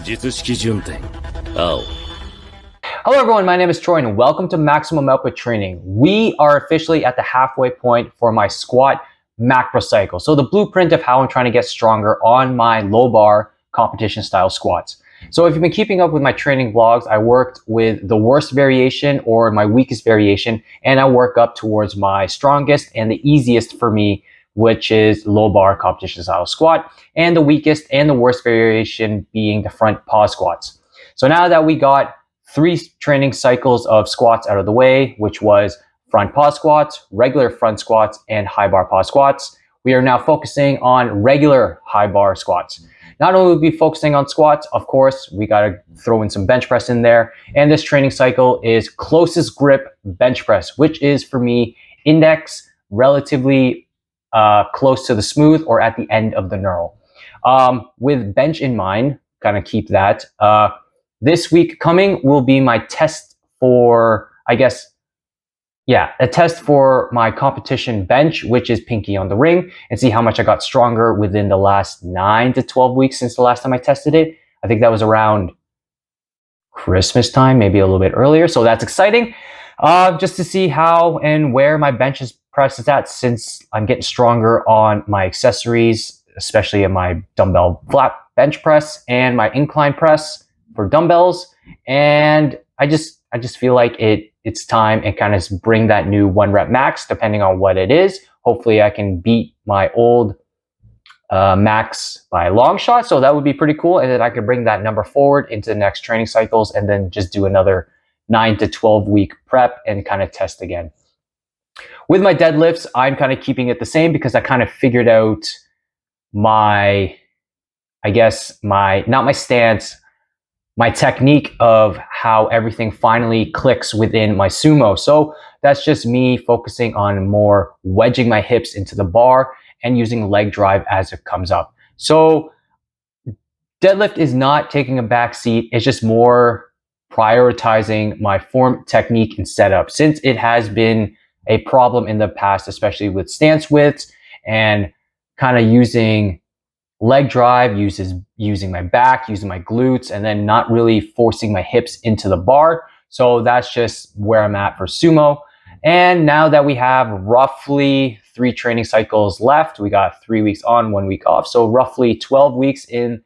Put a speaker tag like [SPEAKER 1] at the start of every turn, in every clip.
[SPEAKER 1] 術式順天青
[SPEAKER 2] Hello everyone, my name is Troy and welcome to Maximum Output Training. We are officially at the halfway point for my squat macrocycle. So the blueprint of how I'm trying to get stronger on my low bar competition style squats. So if you've been keeping up with my training vlogs, I worked with the worst variation or my weakest variation, and I work up towards my strongest and the easiest for me, which is low bar competition style squat, and the weakest and the worst variation being the front pause squats. So now that we got 3 training cycles of squats out of the way, which was front pause squats, regular front squats, and high bar pause squats, we are now focusing on regular high bar squats. Not only will we be focusing on squats, of course, we got to throw in some bench press in there. And this training cycle is closest grip bench press, which is for me index relatively close to the smooth or at the end of the knurl. With bench in mind, kind of keep that. This week coming will be my test for, a test for my competition bench, which is pinky on the ring, and see how much I got stronger within the last 9 to 12 weeks since the last time I tested it. I think that was around Christmas time, maybe a little bit earlier. So that's exciting. Just to see how and where my bench press is at, since I'm getting stronger on my accessories, especially in my dumbbell flat bench press and my incline press for dumbbells. And I just feel like it's time and kind of bring that new 1 rep max, depending on what it is. Hopefully I can beat my old max by a long shot. So that would be pretty cool. And then I could bring that number forward into the next training cycles and then just do another 9 to 12 week prep and kind of test again. With my deadlifts, I'm kind of keeping it the same because I kind of figured out my stance, my technique of how everything finally clicks within my sumo. So that's just me focusing on more wedging my hips into the bar and using leg drive as it comes up. So deadlift is not taking a back seat. It's just more prioritizing my form, technique, and setup, since it has been a problem in the past, especially with stance widths and kind of using leg drive, using my back, using my glutes, and then not really forcing my hips into the bar. So that's just where I'm at for sumo. And now that we have roughly 3 training cycles left, we got 3 weeks on, 1 week off. So roughly 12 weeks in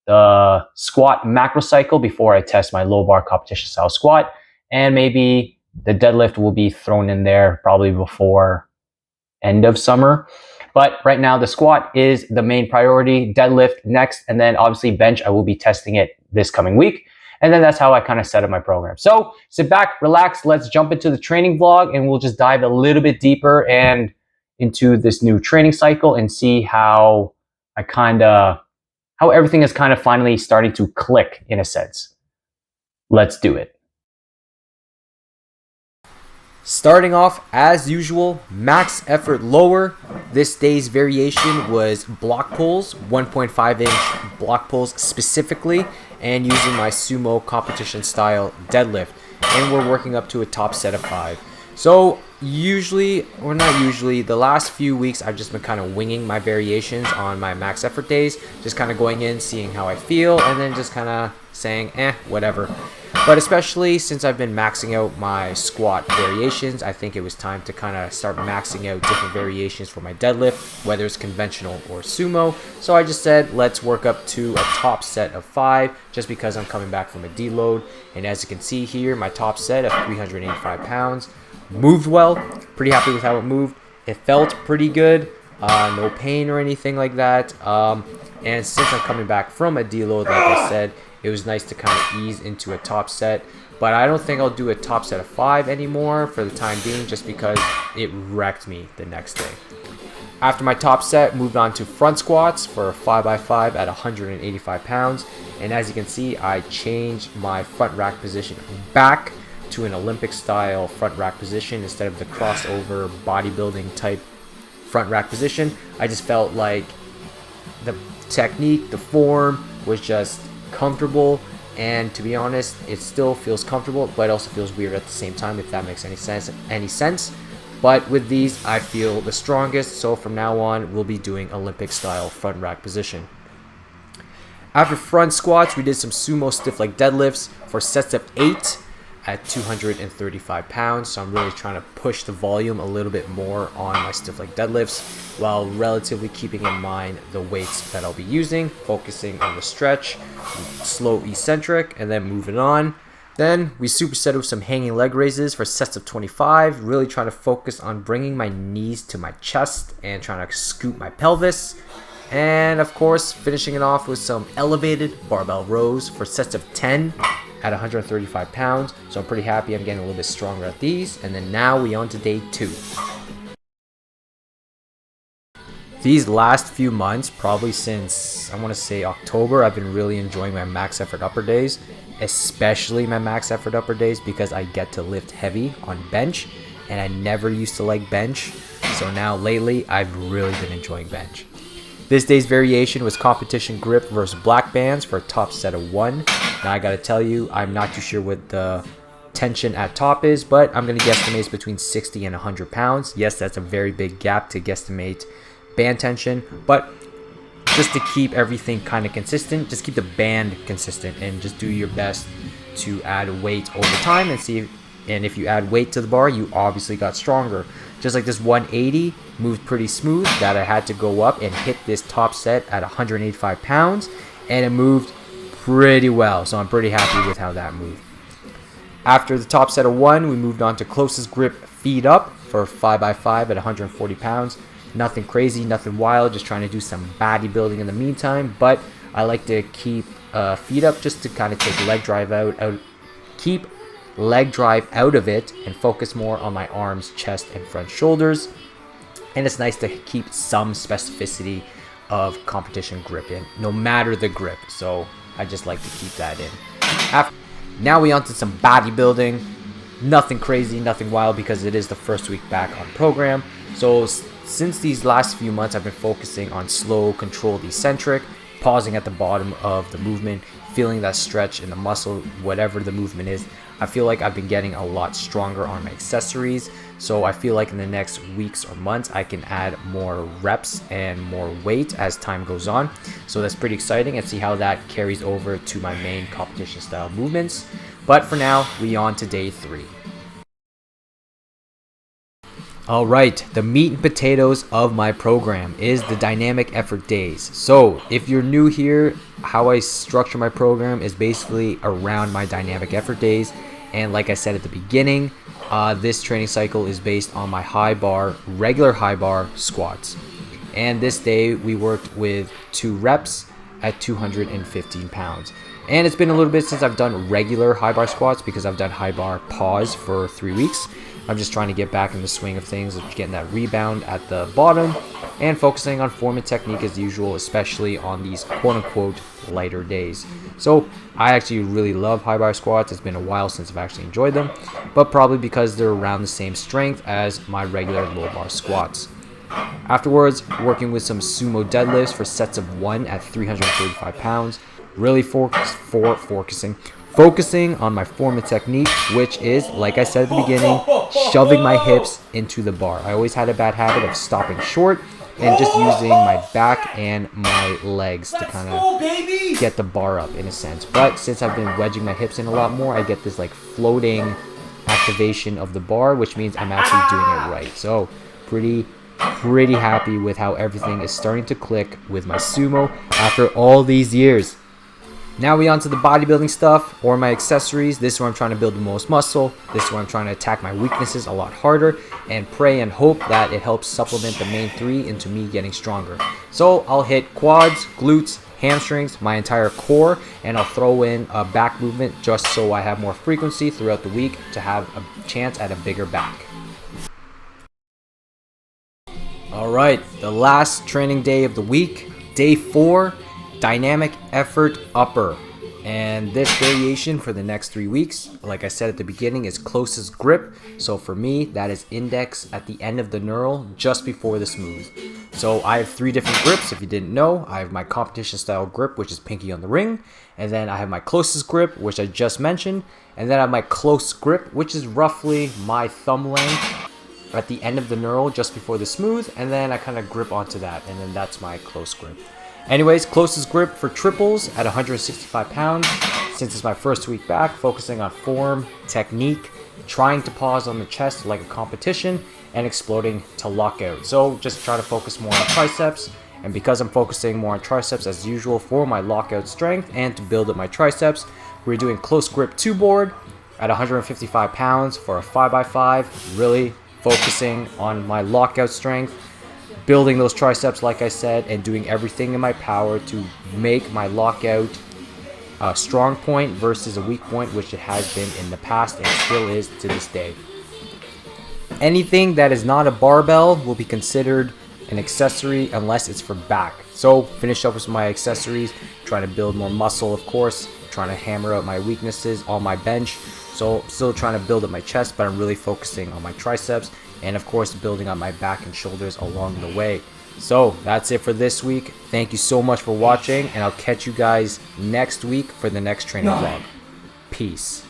[SPEAKER 2] the squat macro cycle before I test my low bar competition style squat. And maybe the deadlift will be thrown in there probably before end of summer. But right now the squat is the main priority, deadlift next, and then obviously bench, I will be testing it this coming week. And then that's how I kind of set up my program. So sit back, relax, let's jump into the training vlog, and we'll just dive a little bit deeper and into this new training cycle and see how everything is kind of finally starting to click in a sense. Let's do it. Starting off as usual, max effort lower. This day's variation was block pulls, 1.5 inch block pulls specifically, and using my sumo competition style deadlift. And we're working up to a top set of 5. So the last few weeks I've just been kind of winging my variations on my max effort days, just kind of going in, seeing how I feel, and then just kind of saying, whatever. But especially since I've been maxing out my squat variations, I think it was time to kind of start maxing out different variations for my deadlift, whether it's conventional or sumo. So I just said, let's work up to a top set of 5, just because I'm coming back from a deload. And as you can see here, my top set of 385 pounds moved well. Pretty happy with how it moved. It felt pretty good. No pain or anything like that. And since I'm coming back from a deload, like I said, it was nice to kind of ease into a top set. But I don't think I'll do a top set of 5 anymore for the time being, just because it wrecked me the next day. After my top set, moved on to front squats for a 5x5 at 185 pounds. And as you can see, I changed my front rack position back to an Olympic style front rack position instead of the crossover bodybuilding type front rack position. I just felt like the technique, the form was just comfortable, and to be honest, it still feels comfortable, but it also feels weird at the same time, if that makes any sense. But with these, I feel the strongest, so from now on, we'll be doing Olympic style front rack position. After front squats, we did some sumo stiff leg deadlifts for sets of 8 at 235 pounds. So I'm really trying to push the volume a little bit more on my stiff leg deadlifts while relatively keeping in mind the weights that I'll be using, focusing on the stretch, slow eccentric, and then moving on. Then we superset with some hanging leg raises for sets of 25, really trying to focus on bringing my knees to my chest and trying to scoop my pelvis. And of course, finishing it off with some elevated barbell rows for sets of 10 at 135 pounds. So I'm pretty happy I'm getting a little bit stronger at these. And then now we on to day 2. These last few months, probably since I want to say October, I've been really enjoying my max effort upper days, especially my max effort upper days because I get to lift heavy on bench, and I never used to like bench. So now lately, I've really been enjoying bench. This day's variation was competition grip versus black bands for a top set of 1. Now I gotta tell you, I'm not too sure what the tension at top is, but I'm gonna guesstimate it's between 60 and 100 pounds. Yes, that's a very big gap to guesstimate band tension, but just to keep everything kind of consistent, just keep the band consistent and just do your best to add weight over time and see if you add weight to the bar, you obviously got stronger. Just like this 180 moved pretty smooth, that I had to go up and hit this top set at 185 pounds, and it moved pretty well, so I'm pretty happy with how that moved. After the top set of 1, we moved on to closest grip feet up for 5x5 at 140 pounds. Nothing crazy, nothing wild, just trying to do some bodybuilding in the meantime, but I like to keep feet up just to kind of take leg drive keep leg drive out of it and focus more on my arms, chest, and front shoulders. And it's nice to keep some specificity of competition grip in, no matter the grip. So I just like to keep that in. Now we on to some bodybuilding. Nothing crazy, nothing wild, because it is the first week back on program. So since these last few months, I've been focusing on slow, controlled eccentric, pausing at the bottom of the movement, feeling that stretch in the muscle, whatever the movement is. I feel like I've been getting a lot stronger on my accessories. So I feel like in the next weeks or months, I can add more reps and more weight as time goes on. So that's pretty exciting, and see how that carries over to my main competition style movements. But for now, we on to day 3. All right, the meat and potatoes of my program is the dynamic effort days. So if you're new here, how I structure my program is basically around my dynamic effort days. And like I said at the beginning, this training cycle is based on my regular high bar squats. And this day we worked with 2 reps at 215 pounds. And it's been a little bit since I've done regular high bar squats because I've done high bar pause for 3 weeks. I'm just trying to get back in the swing of things, of getting that rebound at the bottom and focusing on form and technique as usual, especially on these quote-unquote lighter days. So I actually really love high bar squats. It's been a while since I've actually enjoyed them, but probably because they're around the same strength as my regular low bar squats. Afterwards, working with some sumo deadlifts for sets of 1 at 335 pounds, really focusing on my form and technique, which is, like I said at the beginning, shoving my hips into the bar. I always had a bad habit of stopping short and just using my back and my legs to kind of get the bar up in a sense. But since I've been wedging my hips in a lot more, I get this like floating activation of the bar, which means I'm actually doing it right. So pretty happy with how everything is starting to click with my sumo after all these years. Now we on to the bodybuilding stuff, or my accessories. This is where I'm trying to build the most muscle. This is where I'm trying to attack my weaknesses a lot harder and pray and hope that it helps supplement the main 3 into me getting stronger. So I'll hit quads, glutes, hamstrings, my entire core, and I'll throw in a back movement just so I have more frequency throughout the week to have a chance at a bigger back. All right, the last training day of the week, day 4. Dynamic effort upper, and this variation for the next 3 weeks, like I said at the beginning, is closest grip. So for me, that is index at the end of the knurl just before the smooth. So I have 3 different grips. If you didn't know, I have my competition style grip, which is pinky on the ring, and then I have my closest grip, which I just mentioned, and then I have my close grip, which is roughly my thumb length at the end of the knurl just before the smooth, and then I kind of grip onto that, and then that's my close grip. Anyways, closest grip for triples at 165 pounds. Since it's my first week back, focusing on form, technique, trying to pause on the chest like a competition, and exploding to lockout. So just try to focus more on triceps. And because I'm focusing more on triceps as usual for my lockout strength and to build up my triceps, we're doing close grip 2 board at 155 pounds for a 5x5, really focusing on my lockout strength, building those triceps like I said, and doing everything in my power to make my lockout a strong point versus a weak point, which it has been in the past and still is to this day. Anything that is not a barbell will be considered an accessory unless it's for back. So finish up with my accessories, trying to build more muscle, of course, trying to hammer out my weaknesses on my bench. So still trying to build up my chest, but I'm really focusing on my triceps and of course building up my back and shoulders along the way. So that's it for this week. Thank you so much for watching, and I'll catch you guys next week for the next training vlog. Peace.